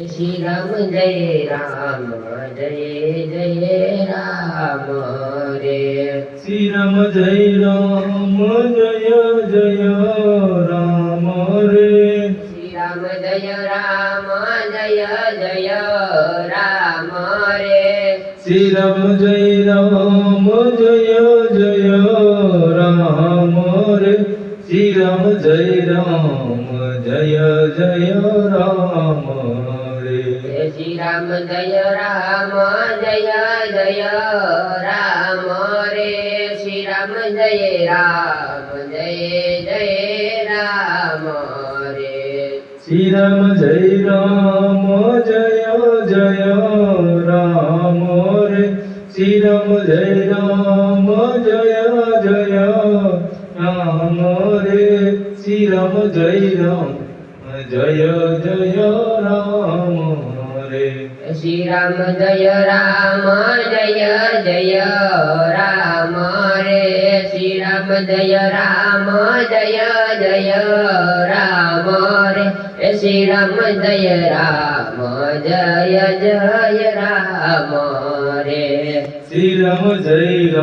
श्री राम जय राम रे। श्री राम जय राम जय राम रे। श्री राम जय राम रे। श्री राम जय राम राम रे। श्री राम जय राम राम रे। श्री राम जय राम राम रे। श्री राम जय राम रे। श्री राम जय राम राम रे। श्री राम जय राम राम रे। श्री राम जय राम राम रे। श्री राम जय राम राम रे। श्री राम जय राम राम रे। श्री राम जय राम राम रे। श्री राम जय राम